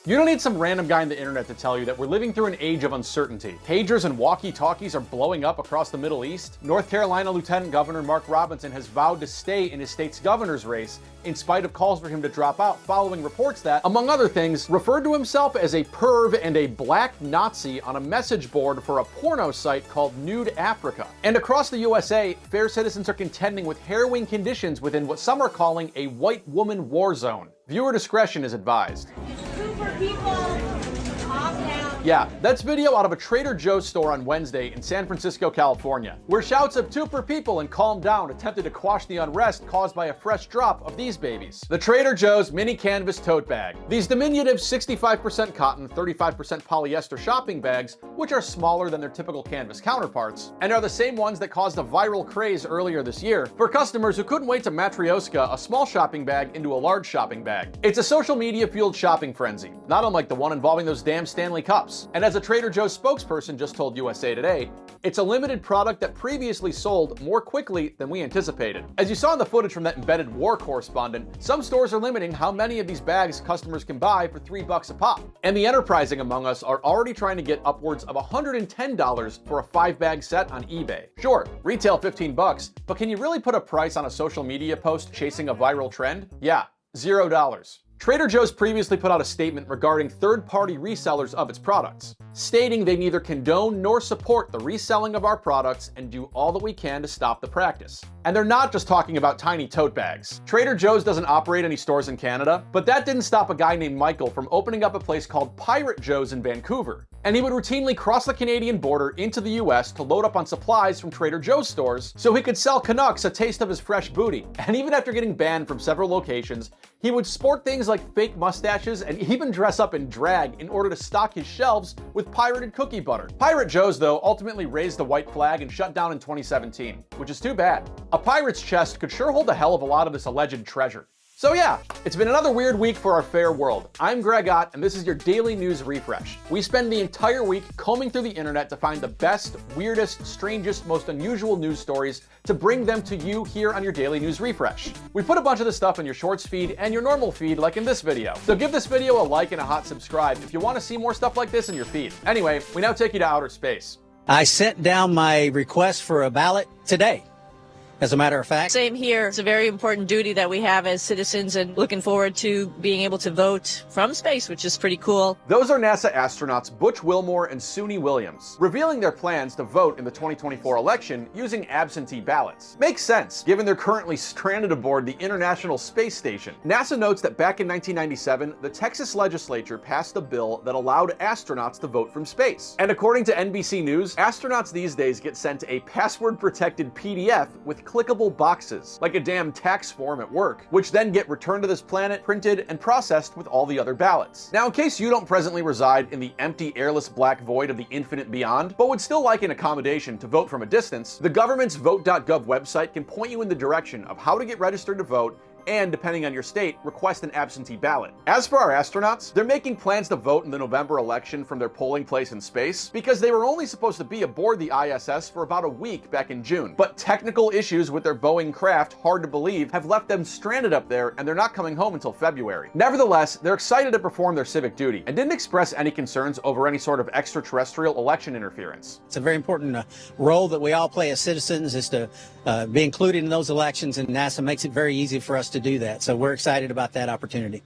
You don't need some random guy on the internet to tell you that we're living through an age of uncertainty. Pagers and walkie-talkies are blowing up across the Middle East. North Carolina Lieutenant Governor Mark Robinson has vowed to stay in his state's governor's race in spite of calls for him to drop out following reports that, among other things, referred to himself as a perv and a black Nazi on a message board for a porno site called Nude Africa. And across the USA, fair citizens are contending with harrowing conditions within what some are calling a white woman war zone. Viewer discretion is advised. Yeah, that's video out of a Trader Joe's store on Wednesday in San Francisco, California, where shouts of "two per people" and "calm down" attempted to quash the unrest caused by a fresh drop of these babies. The Trader Joe's mini canvas tote bag. These diminutive 65% cotton, 35% polyester shopping bags, which are smaller than their typical canvas counterparts, and are the same ones that caused a viral craze earlier this year for customers who couldn't wait to matryoshka a small shopping bag into a large shopping bag. It's a social media fueled shopping frenzy, not unlike the one involving those damn Stanley Cups. And as a Trader Joe's spokesperson just told USA Today, it's a limited product that previously sold more quickly than we anticipated. As you saw in the footage from that embedded war correspondent, some stores are limiting how many of these bags customers can buy for $3 a pop. And the enterprising among us are already trying to get upwards of $110 for a 5-bag set on eBay. Sure, retail $15, but can you really put a price on a social media post chasing a viral trend? Yeah, $0. Trader Joe's previously put out a statement regarding third-party resellers of its products, stating they neither condone nor support the reselling of our products and do all that we can to stop the practice. And they're not just talking about tiny tote bags. Trader Joe's doesn't operate any stores in Canada, but that didn't stop a guy named Michael from opening up a place called Pirate Joe's in Vancouver. And he would routinely cross the Canadian border into the US to load up on supplies from Trader Joe's stores so he could sell Canucks a taste of his fresh booty. And even after getting banned from several locations, he would sport things like fake mustaches and even dress up in drag in order to stock his shelves with pirated cookie butter. Pirate Joe's, though, ultimately raised the white flag and shut down in 2017, which is too bad. A pirate's chest could sure hold a hell of a lot of this alleged treasure. So yeah, it's been another weird week for our fair world. I'm Greg Ott, and this is your daily news refresh. We spend the entire week combing through the internet to find the best, weirdest, strangest, most unusual news stories to bring them to you here on your daily news refresh. We put a bunch of this stuff in your shorts feed and your normal feed, like in this video. So give this video a like and a hot subscribe if you want to see more stuff like this in your feed. Anyway, we now take you to outer space. I sent down my request for a ballot today. As a matter of fact. Same here. It's a very important duty that we have as citizens, and looking forward to being able to vote from space, which is pretty cool. Those are NASA astronauts Butch Wilmore and Suni Williams, revealing their plans to vote in the 2024 election using absentee ballots. Makes sense, given they're currently stranded aboard the International Space Station. NASA notes that back in 1997, the Texas legislature passed a bill that allowed astronauts to vote from space. And according to NBC News, astronauts these days get sent a password-protected PDF with clickable boxes, like a damn tax form at work, which then get returned to this planet, printed, and processed with all the other ballots. Now, in case you don't presently reside in the empty, airless black void of the infinite beyond, but would still like an accommodation to vote from a distance, the government's vote.gov website can point you in the direction of how to get registered to vote and, depending on your state, request an absentee ballot. As for our astronauts, they're making plans to vote in the November election from their polling place in space because they were only supposed to be aboard the ISS for about a week back in June. But technical issues with their Boeing craft, hard to believe, have left them stranded up there, and they're not coming home until February. Nevertheless, they're excited to perform their civic duty and didn't express any concerns over any sort of extraterrestrial election interference. It's a very important role that we all play as citizens, is to be included in those elections, and NASA makes it very easy for us to do that. So we're excited about that opportunity.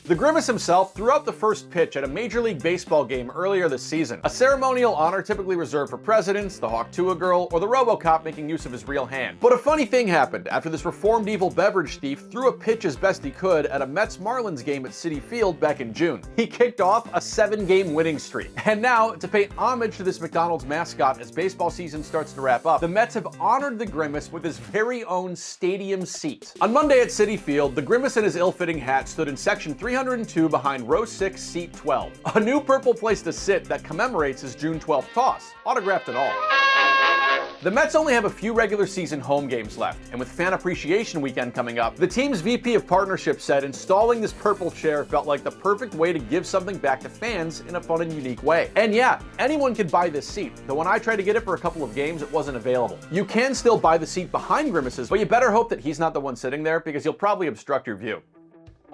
The Grimace himself threw out the first pitch at a Major League Baseball game earlier this season, a ceremonial honor typically reserved for presidents, the Hawk Tuah girl, or the RoboCop making use of his real hand. But a funny thing happened after this reformed evil beverage thief threw a pitch as best he could at a Mets-Marlins game at Citi Field back in June. He kicked off a 7-game winning streak. And now, to pay homage to this McDonald's mascot as baseball season starts to wrap up, the Mets have honored the Grimace with his very own stadium seat. On Monday at Citi Field, the Grimace and his ill-fitting hat stood in section 302 behind row 6, seat 12. A new purple place to sit that commemorates his June 12th toss, autographed and all. The Mets only have a few regular season home games left, and with Fan Appreciation Weekend coming up, the team's VP of Partnership said installing this purple chair felt like the perfect way to give something back to fans in a fun and unique way. And yeah, anyone could buy this seat, though when I tried to get it for a couple of games, it wasn't available. You can still buy the seat behind Grimace's, but you better hope that he's not the one sitting there, because he'll probably obstruct your view.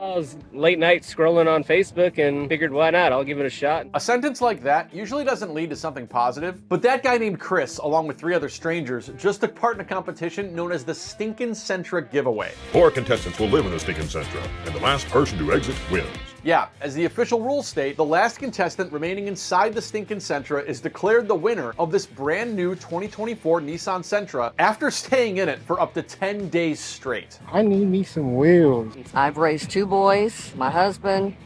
I was late night scrolling on Facebook and figured, why not? I'll give it a shot. A sentence like that usually doesn't lead to something positive, but that guy named Chris, along with 3 other strangers, just took part in a competition known as the Stinkin Sentra giveaway. 4 contestants will live in the Stinkin Sentra, and the last person to exit wins. Yeah, as the official rules state, the last contestant remaining inside the Stinkin Sentra is declared the winner of this brand new 2024 Nissan Sentra after staying in it for up to 10 days straight. I need me some wheels. I've raised 2 boys, my husband.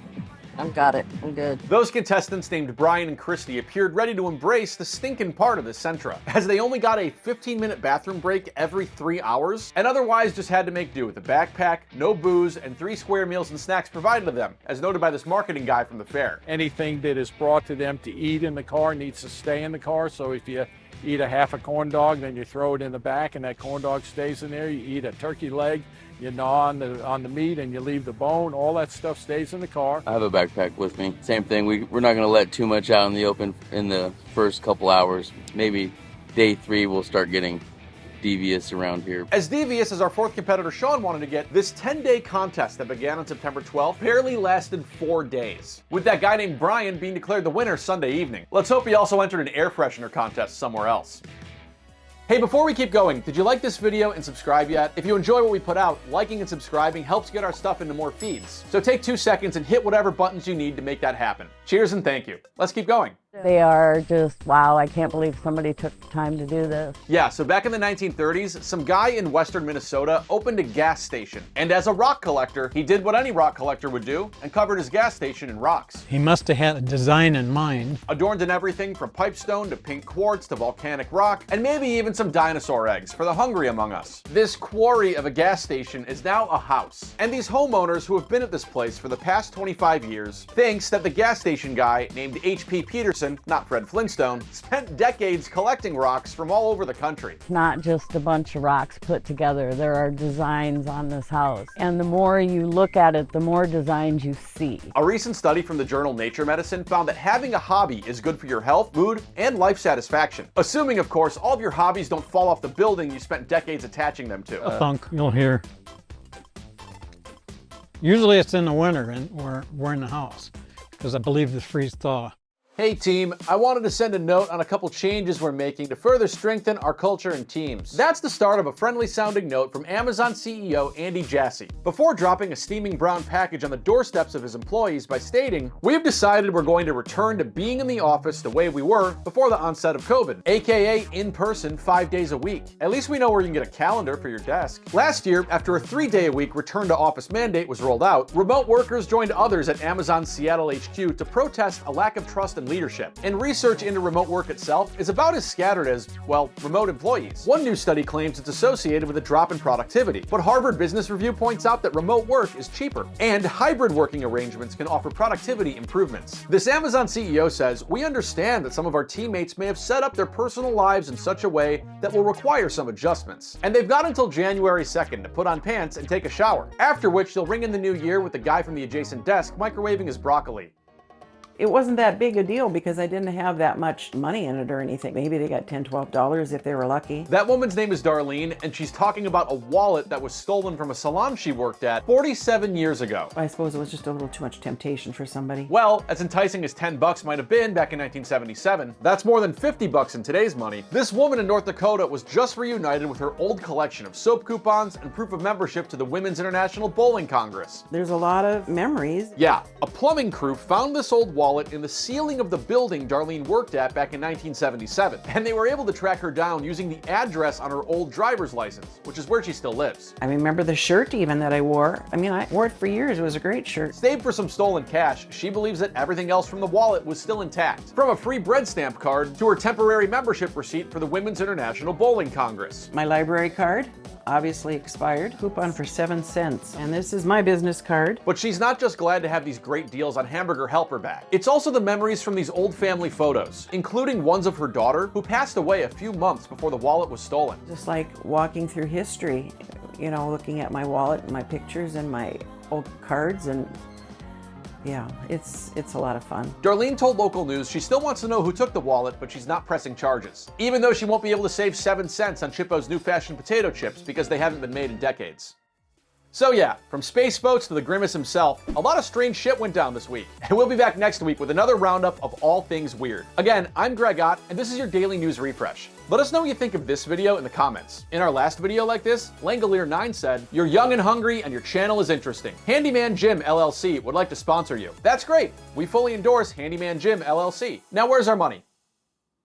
I've got it. I'm good. Those contestants named Brian and Christy appeared ready to embrace the stinking part of the Sentra, as they only got a 15-minute bathroom break every 3 hours, and otherwise just had to make do with a backpack, no booze, and 3 square meals and snacks provided to them, as noted by this marketing guy from the fair. Anything that is brought to them to eat in the car needs to stay in the car. So if you eat a half a corn dog, then you throw it in the back and that corn dog stays in there. You eat a turkey leg, you gnaw on the meat and you leave the bone. All that stuff stays in the car. I have a backpack with me. Same thing. We're not going to let too much out in the open in the first couple hours. Maybe day 3 we'll start getting devious around here. As devious as our 4th competitor Sean wanted to get, this 10-day contest that began on September 12th barely lasted 4 days, with that guy named Brian being declared the winner Sunday evening. Let's hope he also entered an air freshener contest somewhere else. Hey, before we keep going, did you like this video and subscribe yet? If you enjoy what we put out, liking and subscribing helps get our stuff into more feeds. So take 2 seconds and hit whatever buttons you need to make that happen. Cheers and thank you. Let's keep going. They are just, wow, I can't believe somebody took the time to do this. Yeah, so back in the 1930s, some guy in western Minnesota opened a gas station. And as a rock collector, he did what any rock collector would do and covered his gas station in rocks. He must have had a design in mind. Adorned in everything from pipestone to pink quartz to volcanic rock, and maybe even some dinosaur eggs for the hungry among us. This quarry of a gas station is now a house. And these homeowners who have been at this place for the past 25 years thinks that the gas station guy named H.P. Peterson, not Fred Flintstone, spent decades collecting rocks from all over the country. It's not just a bunch of rocks put together. There are designs on this house. And the more you look at it, the more designs you see. A recent study from the journal Nature Medicine found that having a hobby is good for your health, mood, and life satisfaction. Assuming, of course, all of your hobbies don't fall off the building you spent decades attaching them to. A thunk you'll hear. Usually it's in the winter and we're in the house because I believe the freeze thaw. Hey team, I wanted to send a note on a couple changes we're making to further strengthen our culture and teams. That's the start of a friendly sounding note from Amazon CEO Andy Jassy, before dropping a steaming brown package on the doorsteps of his employees by stating, "We've decided we're going to return to being in the office the way we were before the onset of COVID, aka in person 5 days a week. At least we know where you can get a calendar for your desk." Last year, after a 3-day-a-week return to office mandate was rolled out, remote workers joined others at Amazon's Seattle HQ to protest a lack of trust and leadership. And research into remote work itself is about as scattered as, well, remote employees. One new study claims it's associated with a drop in productivity, but Harvard Business Review points out that remote work is cheaper, and hybrid working arrangements can offer productivity improvements. This Amazon CEO says, "We understand that some of our teammates may have set up their personal lives in such a way that will require some adjustments, and they've got until January 2nd to put on pants and take a shower, after which they'll ring in the new year with the guy from the adjacent desk microwaving his broccoli." It wasn't that big a deal because I didn't have that much money in it or anything. Maybe they got $10, $12 if they were lucky. That woman's name is Darlene, and she's talking about a wallet that was stolen from a salon she worked at 47 years ago. I suppose it was just a little too much temptation for somebody. Well, as enticing as $10 might have been back in 1977, that's more than $50 in today's money. This woman in North Dakota was just reunited with her old collection of soap coupons and proof of membership to the Women's International Bowling Congress. There's a lot of memories. Yeah, a plumbing crew found this old wallet in the ceiling of the building Darlene worked at back in 1977, and they were able to track her down using the address on her old driver's license, which is where she still lives. I remember the shirt even that I wore. I mean, I wore it for years. It was a great shirt. Save for some stolen cash, she believes that everything else from the wallet was still intact, from a free bread stamp card to her temporary membership receipt for the Women's International Bowling Congress. My library card, obviously expired. Coupon for 7 cents. And this is my business card. But she's not just glad to have these great deals on Hamburger Helper back. It's also the memories from these old family photos, including ones of her daughter who passed away a few months before the wallet was stolen. Just like walking through history, you know, looking at my wallet and my pictures and my old cards, and yeah, it's a lot of fun. Darlene told local news she still wants to know who took the wallet, but she's not pressing charges, even though she won't be able to save 7 cents on Chippo's new fashion potato chips because they haven't been made in decades. So yeah, from space boats to the Grimace himself, a lot of strange shit went down this week. And we'll be back next week with another roundup of all things weird. Again, I'm Greg Ott, and this is your daily news refresh. Let us know what you think of this video in the comments. In our last video like this, Langolier9 said, "You're young and hungry and your channel is interesting. Handyman Jim LLC would like to sponsor you." That's great. We fully endorse Handyman Jim LLC. Now where's our money?